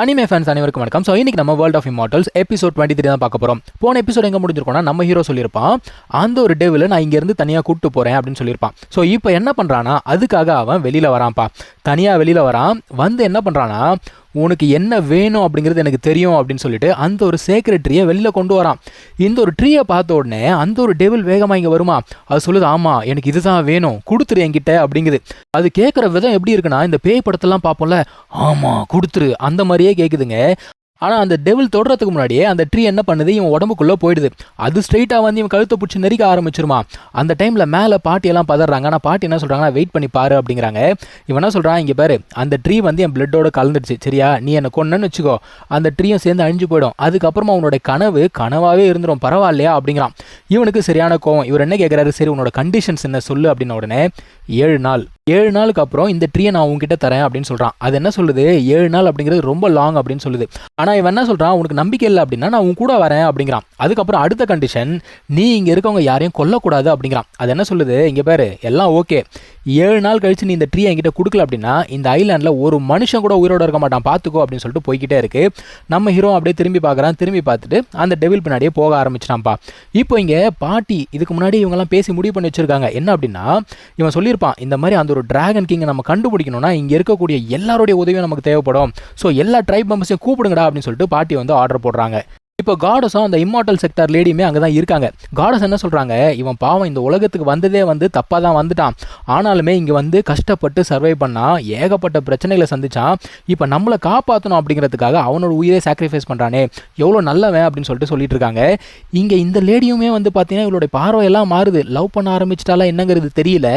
Anime fans அனைவருக்கும் வணக்கம். So இன்னைக்கு நம்ம வேர்ல்ட் ஆஃப் இம்மார்டல்ஸ் எபிசோட் 23 தான் பார்க்க போகிறோம். போன எபிசோட் எங்கே முடிஞ்சிருக்கோம்னா நம்ம ஹீரோ சொல்லியிருப்பான், அந்த ஒரு டெவில் நான் இங்கேருந்து தனியாக கூப்பிட்டு போகிறேன் அப்படின்னு சொல்லியிருப்பான். ஸோ இப்போ என்ன பண்ணுறான்னா அதுக்காக அவன் வெளியில் வரான்ப்பா, தனியாக வெளியில் வரான். வந்து என்ன பண்ணுறான்னா, உனக்கு என்ன வேணும் அப்படிங்கிறது எனக்கு தெரியும் அப்படின்னு சொல்லிட்டு அந்த ஒரு சேக்ரெட் ட்ரீயை வெளியில் கொண்டு வரான். இந்த ஒரு ட்ரீயை பார்த்த உடனே அந்த ஒரு டெவில் வேகமாக இங்கே வருமா, அது சொல்லுது, ஆமாம் எனக்கு இதுதான் வேணும், கொடுத்துரு என்கிட்ட அப்படிங்குது. அது கேட்குற விதம் எப்படி இருக்குன்னா, இந்த பேய் படத்தெல்லாம் பார்ப்போம்ல, ஆமாம் கொடுத்துரு அந்த மாதிரியே கேட்குதுங்க. ஆனால் அந்த டெவில் தொடுறதுக்கு முன்னாடியே அந்த ட்ரீ என்ன பண்ணுது, இவன் உடம்புக்குள்ளே போயிடுது. அது ஸ்ட்ரைட்டாக வந்து இவன் கழுத்தை பிடிச்சி நெரிக்க ஆரம்பிச்சிருமா. அந்த டைமில் மேலே பாட்டியெல்லாம் பதறாங்க. ஆனால் பாட்டி என்ன சொல்கிறாங்கன்னா, வெயிட் பண்ணி பாரு அப்படிங்கிறாங்க. இவன் என்ன சொல்கிறான், இங்கே பாரு அந்த ட்ரீ வந்து என் பிளட்டோட கலந்துடுச்சு, சரியா, நீ என்னை கொன்னன்னு வச்சுக்கோ, அந்த ட்ரீயும் சேர்ந்து அழிஞ்சு போயிடும், அதுக்கப்புறமா உன்னோட கனவு கனவாகவே இருந்துடும், பரவாயில்லையா அப்படிங்கிறான். இவனுக்கு சரியான கோவம். இவர் என்ன கேட்குறாரு, சரி உன்னோட கண்டிஷன்ஸ் என்ன சொல்லு அப்படின்ன உடனே 7 நாளுக்கு அப்புறம் இந்த ட்ரீயை நான் உங்ககிட்ட தரேன் அப்படின்னு சொல்கிறான். அது என்ன சொல்லுது, 7 நாள் அப்படிங்கிறது ரொம்ப லாங் அப்படின்னு சொல்லுது. ஆனால் இவன் என்ன சொல்கிறான், உனக்கு நம்பிக்கை இல்லை அப்படின்னா நான் உன் கூட வரேன் அப்படிங்கிறான். அதுக்கப்புறம் அடுத்த கண்டிஷன், நீ இங்கே இருக்கவங்க யாரையும் கொல்லக்கூடாது அப்படிங்கிறான். அது என்ன சொல்லுது, இங்கே பாரு எல்லாம் ஓகே, 7 நாள் கழிச்சு நீ இந்த ட்ரீ என்கிட்ட கொடுக்கல அப்படின்னா இந்த ஐலாண்டில் ஒரு மனுஷன் கூட உயிரோட இருக்க மாட்டான், பார்த்துக்கோ அப்படின்னு சொல்லிட்டு போய்கிட்டே இருக்கு. நம்ம ஹீரோ அப்படியே திரும்பி பார்க்குறான். திரும்பி பார்த்துட்டு அந்த டெவில் பின்னாடியே போக ஆரம்பிச்சிட்டான்ப்பா. இப்போ இங்கே பாட்டி இதுக்கு முன்னாடி இவங்கெல்லாம் பேசி முடிவு பண்ணி வச்சிருக்காங்க. என்ன அப்படின்னா, இவன் சொல்லியிருப்பான், இந்த மாதிரி அந்த ஒரு டிராகன் கிங்கை நம்ம கண்டுபிடிக்கணும்னா இங்கே இருக்கக்கூடிய எல்லாருடைய உதவியும் நமக்கு தேவைப்படும், ஸோ எல்லா ட்ரைப் மெம்பர்ஸையும் கூப்பிடுங்கடா அப்படின்னு சொல்லிட்டு பாட்டி வந்து ஆர்டர் போடுறாங்க. இப்போ காடஸும் அந்த இம்மார்டல் செக்டார் லேடியுமே அங்கே தான் இருக்காங்க. காடஸ் என்ன சொல்கிறாங்க, இவன் பாவம் இந்த உலகத்துக்கு வந்ததே வந்து தப்பாக தான் வந்துட்டான், ஆனாலுமே இங்கே வந்து கஷ்டப்பட்டு சர்வை பண்ணால் ஏகப்பட்ட பிரச்சனைகளை சந்திச்சான், இப்போ நம்மளை காப்பாற்றணும் அப்படிங்கிறதுக்காக அவனோட உயிரை சாக்ரிஃபைஸ் பண்ணுறானே, எவ்வளோ நல்லவன் அப்படின்னு சொல்லிட்டு இருக்காங்க. இங்கே இந்த லேடியுமே வந்து பார்த்தீங்கன்னா இவளுடைய பார்வையெல்லாம் மாறுது, லவ் பண்ண ஆரம்பிச்சிட்டாலா என்னங்கிறது தெரியல.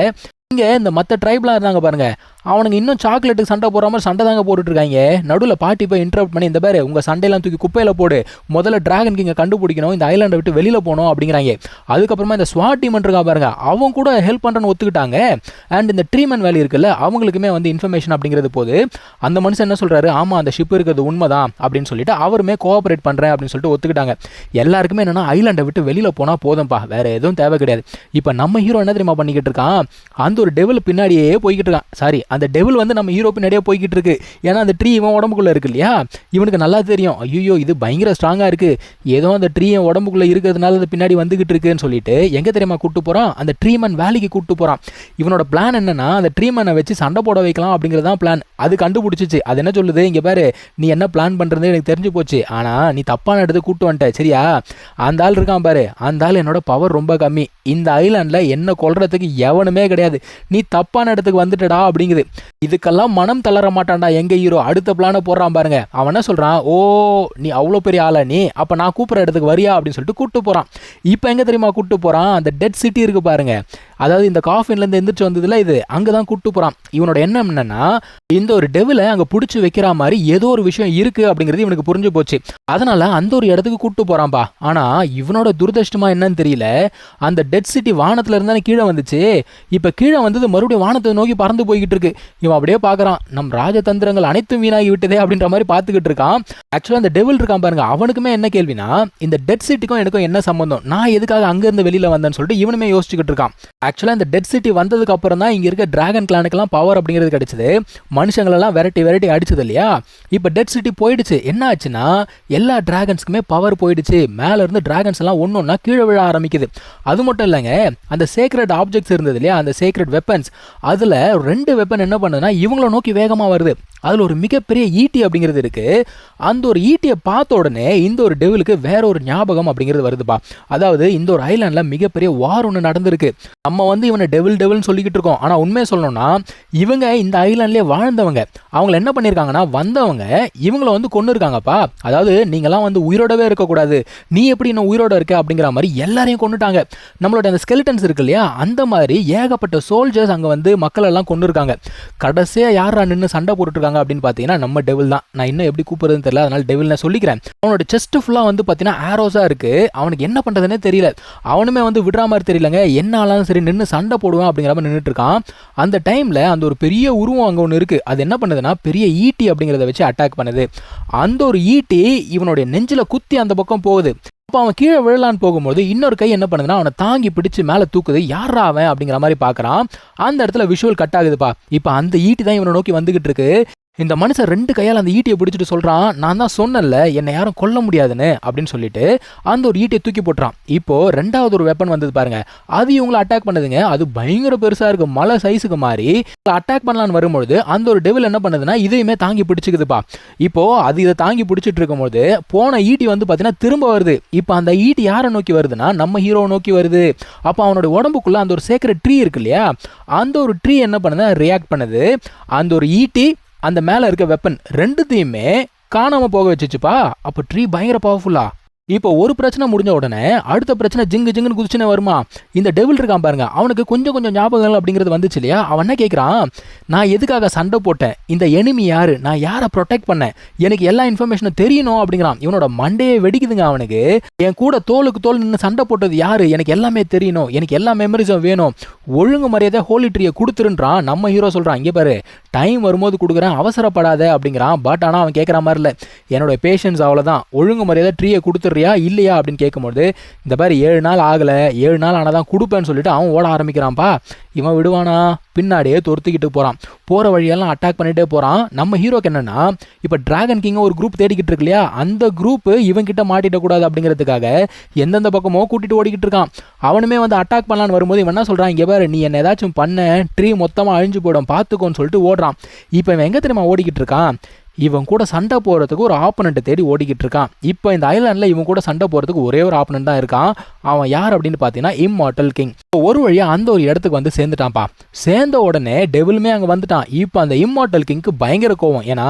இங்கே இந்த மற்ற ட்ரைப்லாம் இருந்தாங்க பாருங்க, அவனுங்க இன்னும் சாக்லேட்டுக்கு சண்டை போடுற மாதிரி சண்டை தாங்க போட்டுட்டு இருக்காங்க. நடுவில் பாட்டி போய் இன்டரப்ட் பண்ணி, இந்த பேர் உங்கள் சண்டையெல்லாம் தூக்கி குப்பையில் போடு, முதல்ல டிராகன் கிங்கை கண்டுபிடிக்கணும், இந்த ஐலாண்டை விட்டு வெளியில் போகணும் அப்படிங்கிறாங்க. அதுக்கப்புறமா இந்த ஸ்வாட் டீம் இருக்கா பாருங்க, அவங்க கூட ஹெல்ப் பண்ணுறன்னு ஒத்துக்கிட்டாங்க. அண்ட் இந்த ட்ரீமன் வேலி இருக்குல்ல, அவங்களுக்குமே வந்து இன்ஃபர்மேஷன் அப்படிங்கிறது போது அந்த மனுஷன் என்ன சொல்கிறாரு, ஆமாம் அந்த ஷிப் இருக்கிறது உண்மைதான் அப்படின்னு சொல்லிட்டு அவருமே கோஆப்ரேட் பண்ணுறேன் அப்படின்னு சொல்லிட்டு ஒத்துக்கிட்டாங்க. எல்லாருக்குமே என்னென்னா ஐலாண்டை விட்டு வெளியில் போனால் போதும்பா, வேறு எதுவும் தேவை கிடையாது. இப்போ நம்ம ஹீரோ என்ன தெரியுமா பண்ணிக்கிட்டு இருக்கான், அந்த ஒரு டெவில் பின்னாடியே போய்கிட்டு இருக்கான். சாரி, அந்த டெவில் வந்து நம்ம ஹீரோ பின்னாடியே போய்கிட்டு இருக்கு. ஏன்னா அந்த ட்ரீ இவன் உடம்புக்குள்ள இருக்கு இல்லையா, இவனுக்கு நல்லா தெரியும், ஐயோ இது பயங்கர ஸ்ட்ராங்காக இருக்கு, ஏதோ அந்த ட்ரீ என் உடம்புக்குள்ள இருக்கிறதுனால அது பின்னாடி வந்துகிட்டு இருக்குன்னு சொல்லிட்டு எங்கே தெரியுமா கூப்பிட்டு போகிறான், அந்த ட்ரீமன் வேலைக்கு கூப்பிட்டு போகிறான். இவனோட பிளான் என்னன்னா, அந்த ட்ரீமனை வச்சு சண்டை போட வைக்கலாம் அப்படிங்கிறதான் பிளான். அது கண்டுபிடிச்சிச்சு. அது என்ன சொல்லுது, இங்கே பாரு நீ என்ன பிளான் பண்ணுறது எனக்கு தெரிஞ்சு போச்சு, ஆனால் நீ தப்பான இடத்துக்கு கூப்பிட்டு வந்துட்ட, சரியா, அந்த ஆள் இருக்கான் பாரு, அந்த ஆள் என்னோட பவர் ரொம்ப கம்மி, இந்த ஐலாண்டில் என்ன கொல்றதுக்கு எவனுமே கிடையாது, நீ தப்பான இடத்துக்கு வந்துட்டடா அப்படிங்குது. இதுக்கெல்லாம் மனம் தளர மாட்டான்டா எங்க ஹீரோ. அடுத்த பிளானை போடுறான் பாருங்க. அவன் என்ன சொல்றான், ஓ நீ அவ்வளோ பெரிய ஆளா நீ, அப்போ நான் கூப்பிட்ற இடத்துக்கு வரியா அப்படின்னு சொல்லிட்டு கூப்பிட்டு போகிறான். இப்போ எங்கே தெரியுமா கூப்பிட்டு போகிறான், அந்த டெட் சிட்டி இருக்கு பாருங்க, அதாவது இந்த காஃபின்லேருந்து எந்திரிச்சு வந்ததுல இது அங்கே தான் கூப்பிட்டு போகிறான். இவனோட எண்ணம் என்னன்னா, இந்த ஒரு டெவிலை அங்கே பிடிச்சி வைக்கிற மாதிரி ஏதோ ஒரு விஷயம் இருக்குது அப்படிங்கிறது இவனுக்கு புரிஞ்சு போச்சு. அதனால அந்த ஒரு இடத்துக்கு கூப்பிட்டு போகிறான்பா. ஆனால் இவனோட துரதிருஷ்டமா என்னன்னு தெரியல, அந்த டெட் சிட்டி வானத்தில் இருந்தானே கீழே வந்துச்சு, இப்போ கீழே வந்தது மறுபடியும் வானத்தை நோக்கி பறந்து போய்கிட்டு இருக்கு. இவன் அப்படியே பார்க்குறான், நம் ராஜதந்திரங்கள் அனைத்தும் வீணாகி விட்டதே அப்படின்ற மாதிரி பார்த்துக்கிட்டு இருக்கான். ஆக்சுவலாக அந்த டெவில் இருக்கான் பாருங்க, அவனுக்குமே என்ன கேள்வினா, இந்த டெட் சிட்டிக்கும் எனக்கும் என்ன சம்பந்தம், நான் எதுக்காக அங்கேருந்து வெளியில் வந்தேன்னு சொல்லிட்டு இவனுமே யோசிச்சுக்கிட்டு இருக்கான். ஆக்சுவலாக இந்த டெட் சிட்டி வந்ததுக்கு அப்புறம் தான் இங்கே இருக்க டிராகன் கிளானுக்கெல்லாம் பவர் அப்படிங்கிறது கிடைச்சது, மனுஷங்களெல்லாம் வெரைட்டி அடிச்சது இல்லையா. இப்போ டெட் சிட்டி போயிடுச்சு, என்ன ஆச்சுன்னா எல்லா டிராகன்ஸ்க்குமே பவர் போயிடுச்சு, மேலே இருந்து டிராகன்ஸ் எல்லாம் ஒன்றா கீழே விழ ஆரம்பிக்குது. அது மட்டும் இல்லைங்க, அந்த சேக்ரெட் ஆப்ஜெக்ட்ஸ் இருந்தது இல்லையா, அந்த சேக்ரெட் வெப்பன்ஸ், அதில் 2 வெப்பன் என்ன பண்ணுதுன்னா இவங்கள நோக்கி வேகமாக வருது. அதில் ஒரு மிகப்பெரிய ஈட்டி அப்படிங்கிறது இருக்கு. அந்த ஒரு ஈட்டியை பார்த்த உடனே இந்த ஒரு டெவிலுக்கு வேற ஒரு ஞாபகம் அப்படிங்கிறது வருதுப்பா. அதாவது இந்த ஒரு ஐலாண்டில் மிகப்பெரிய வார் ஒன்று நடந்திருக்கு. நம்ம வந்து இவனை டெவில்னு சொல்லிக்கிட்டு இருக்கோம், ஆனால் உண்மையை சொல்லணும்னா இவங்க இந்த ஐலாண்ட்லேயே வாழ்ந்தவங்க. அவங்கள என்ன பண்ணியிருக்காங்கன்னா, வந்தவங்க இவங்கள வந்து கொண்டு இருக்காங்கப்பா. அதாவது நீங்களாம் வந்து உயிரோடவே இருக்கக்கூடாது, நீ எப்படி இன்னும் உயிரோட இருக்க அப்படிங்கிற மாதிரி எல்லாரையும் கொண்டுட்டாங்க. நம்மளோட அந்த ஸ்கெலிட்டன்ஸ் இருக்கு இல்லையா, அந்த மாதிரி ஏகப்பட்ட சோல்ஜர்ஸ் அங்கே வந்து மக்கள் எல்லாம் கொண்டு இருக்காங்க. கடைசியாக யாரா நின்று சண்டை போட்டுருக்காங்க அப்படின்னு பார்த்தீங்கன்னா நம்ம டெவில் தான். நான் இன்னும் எப்படி கூப்பிடுறதுன்னு தெரியல, அதனால டெவில் நான் சொல்லிக்கிறேன். அவனோட செஸ்ட் ஃபுல்லாக வந்து பார்த்தீங்கன்னா ஆரோஸாக இருக்கு. அவனுக்கு என்ன பண்ணுறதுனே தெரியல. அவனுமே வந்து விடுற மாதிரி தெரியலங்க, என்ன ஆனாலும் சரி நின்று சண்டை போடுவான் அப்படிங்கிற மாதிரி நின்றுட்டு இருக்கான். அந்த டைமில் அந்த ஒரு பெரிய உருவம் அங்கே ஒன்று இருக்குது. அது என்ன பண்ணுதுன்னா பெரிய ஈட்டி அப்படிங்கிறத வச்சு அட்டாக் பண்ணுது. அந்த ஒரு ஈட்டி இவனுடைய நெஞ்சில் குத்தி அந்த பக்கம் போகுது. அப்போ அவன் கீழே விழலான்னு போகும்போது இன்னொரு கை என்ன பண்ணுதுன்னா அவனை தாங்கி பிடிச்சி மேலே தூக்குது. யாரா அவன் அப்படிங்கிற மாதிரி பார்க்குறான். அந்த இடத்துல விஷுவல் கட் ஆகுதுப்பா. இப்போ அந்த ஈட்டி தான் இவனை நோக்கி வந்துகிட்டு இருக்கு. இந்த மனுஷன் 2 கையால் அந்த ஈட்டியை பிடிச்சிட்டு சொல்கிறான், நான் தான் சொன்னேன்ல என்னை யாரும் கொல்ல முடியாதுன்னு அப்படின்னு சொல்லிட்டு அந்த ஒரு ஈட்டியை தூக்கி போட்டுறான். இப்போது 2வது ஒரு வெப்பன் வந்தது பாருங்க, அது இவங்களை அட்டாக் பண்ணுதுங்க. அது பயங்கர பெருசாக இருக்குது, மலை சைஸுக்கு மாதிரி. அட்டாக் பண்ணலான்னு வரும்பொழுது அந்த ஒரு டெவில் என்ன பண்ணுதுன்னா இதையுமே தாங்கி பிடிச்சிக்குதுப்பா. இப்போது அது இதை தாங்கி பிடிச்சிட்டு இருக்கும்போது போன ஈட்டி வந்து பார்த்தீங்கன்னா திரும்ப வருது. இப்போ அந்த ஈட்டி யாரை நோக்கி வருதுன்னா நம்ம ஹீரோவை நோக்கி வருது. அப்போ அவனோட உடம்புக்குள்ளே அந்த ஒரு சேக்ரெட் ட்ரீ இருக்கு இல்லையா, அந்த ஒரு ட்ரீ என்ன பண்ணுது, ரியாக்ட் பண்ணுது. அந்த ஒரு ஈட்டி அந்த மேலே இருக்க வெப்பன் 2த்தையுமே காணாமல் போக வச்சுச்சுப்பா. அப்போ ட்ரீ பயங்கர பவர்ஃபுல்லா. இப்போ ஒரு பிரச்சனை முடிஞ்ச உடனே அடுத்த பிரச்சனை ஜிங்கு ஜிங்குன்னு குதிச்சுன்னு வருமா. இந்த டெவில் இருக்கான் பாருங்க, அவனுக்கு கொஞ்சம் கொஞ்சம் ஞாபகங்கள் அப்படிங்கிறது வந்துச்சு இல்லையா. அவன் என்ன கேட்குறான், நான் எதுக்காக சண்டை போட்டேன், இந்த எனிமி யாரு, நான் யாரை ப்ரொடெக்ட் பண்ணேன், எனக்கு எல்லா இன்ஃபர்மேஷனும் தெரியணும் அப்படிங்கிறான். இவனோட மண்டையே வெடிக்குதுங்க அவனுக்கு. என் கூட தோளுக்கு தோல் நின்று சண்டை போட்டது யாரு, எனக்கு எல்லாமே தெரியணும், எனக்கு எல்லா மெமரிஸும் வேணும், ஒழுங்கு மரியாதை ஹோலி ட்ரீயை கொடுத்துருன்றான். நம்ம ஹீரோ சொல்கிறான், இங்கே பாரு டைம் வரும்போது கொடுக்குறேன், அவசரப்படாத அப்படிங்கிறான். பட் ஆனால் அவன் கேட்குற மாதிரி இல்லை, என்னோட பேஷன்ஸ் அவ்வளோதான், ஒழுங்கு மரியாதை ட்ரீயை கொடுத்துட்றியா இல்லையா அப்படின்னு கேட்கும்போது, இந்த மாதிரி 7 நாள் ஆகலை, 7 நாள் ஆனால் தான் கொடுப்பேன்னு சொல்லிட்டு அவன் ஓட ஆரம்பிக்கிறான்ப்பா. இவன் விடுவானா, பின்னாடியே துரத்திக்கிட்டு போகிறான். போகிற வழியெல்லாம் அட்டாக் பண்ணிகிட்டே போகிறான். நம்ம ஹீரோக்கு என்னென்னா இப்போ டிராகன் கிங்கை ஒரு குரூப் தேடிக்கிட்டு இருக்கு இல்லையா, அந்த குரூப்பு இவன்கிட்ட மாட்டிடக்கூடாது அப்படிங்கிறதுக்காக எந்தெந்த பக்கமோ கூட்டிகிட்டு ஓடிக்கிட்டு இருக்கான். அவனுமே வந்து அட்டாக் பண்ணலான்னு வரும்போது இவன் என்ன சொல்கிறான், இங்கே பாரு நீ என்ன ஏதாச்சும் பண்ண ட்ரீ மொத்தமாக அழிஞ்சு போயிடும் பார்த்துக்கோன்னு சொல்லிட்டு ஓடுறான். இப்போ இவன் எங்கே தெரியுமா ஓடிக்கிட்டு இருக்கான், இவன் கூட சண்டை போகிறதுக்கு ஒரு ஆப்பனண்ட்டை தேடி ஓடிக்கிட்டு இருக்கான். இப்போ இந்த ஐலாண்டில் இவன் கூட சண்டை போகிறதுக்கு ஒரே ஒரு ஆப்பனண்ட் தான் இருக்கான். அவன் யார் அப்படின்னு பார்த்தீங்கன்னா இம்மார்ட்டல் கிங். ஒரு வழியாக அந்த ஒரு இடத்துக்கு வந்து சேர்ந்துட்டான்ப்பா. சேர்ந்த உடனே டெவிலுமே அங்கே வந்துட்டான். இப்போ அந்த இம்மார்ட்டல் கிங்க்கு பயங்கர கோவம். ஏன்னா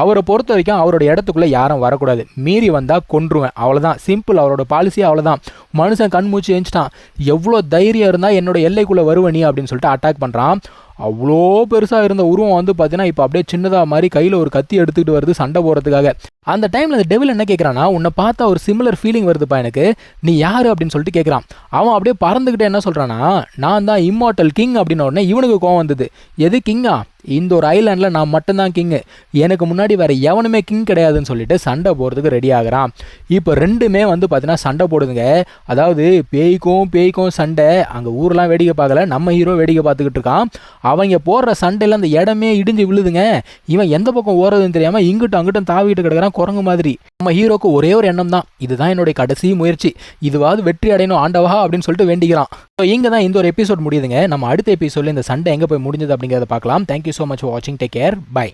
அவரை பொறுத்த வரைக்கும் அவரோட இடத்துக்குள்ளே யாரும் வரக்கூடாது, மீறி வந்தால் கொன்றுவேன், அவ்வளோதான் சிம்பிள். அவரோட பாலிசி அவ்வளோதான். மனுஷன் கண் மூச்சு எழுந்துட்டான். எவ்வளோ தைரியம் இருந்தால் என்னோட எல்லைக்குள்ளே வருவ நீ அப்படின்னு சொல்லிட்டு அட்டாக் பண்ணுறான். அவ்வளோ பெருசாக இருந்த உருவம் வந்து பார்த்தீங்கன்னா இப்போ அப்படியே சின்னதாக மாதிரி கையில் ஒரு கத்தி எடுத்துக்கிட்டு வருது சண்டை போகிறதுக்காக. அந்த டைமில் அந்த டெவில் என்ன கேட்குறான்னா, உன்னை பார்த்தா ஒரு சிமிலர் ஃபீலிங் வருதுப்பா எனக்கு, நீ யார் அப்படின்னு சொல்லிட்டு கேட்குறான். அவன் அப்படியே பறந்துக்கிட்டே என்ன சொல்கிறான்னா, நான் தான் இம்மார்ட்டல் கிங் அப்படின்ன உடனே இவனுக்கு கோவம் வந்தது. எது கிங்கா, இந்த ஒரு ஐலாண்டில் நான் மட்டும்தான் கிங்கு, எனக்கு முன்னாடி வேறு எவனுமே கிங் கிடையாதுன்னு சொல்லிட்டு சண்டை போகிறதுக்கு ரெடி ஆகிறான். இப்போ 2மே வந்து பார்த்தீங்கன்னா சண்டை போடுதுங்க. அதாவது பேய்க்கும் சண்டை. அங்கே ஊரெலாம் வேடிக்கை பார்க்கல, நம்ம ஹீரோ வேடிக்கை பார்த்துக்கிட்டு இருக்கான். அவங்க போடுற சண்டையில் அந்த இடமே இடிஞ்சு விழுதுங்க. இவன் எந்த பக்கம் ஓடுறதுன்னு தெரியாமல் இங்கிட்டும் அங்கிட்டும் தாவிட்டு கிடக்கிறான் குரங்கு மாதிரி. நம்ம ஹீரோக்கு ஒரே ஒரு எண்ணம் தான், இதுதான் என்னுடைய கடைசி முயற்சி, இதுவாவது வெற்றி அடையணும் ஆண்டவா அப்படின்னு சொல்லிட்டு வேண்டிக்கிறான். ஸோ இங்கே தான் இந்த ஒரு எபிசோட் முடியுதுங்க. நம்ம அடுத்த எபிசோடில் இந்த சண்டை எங்கே போய் முடிஞ்சது அப்படிங்கிறத பார்க்கலாம். Thank you so much for watching. Take care. Bye.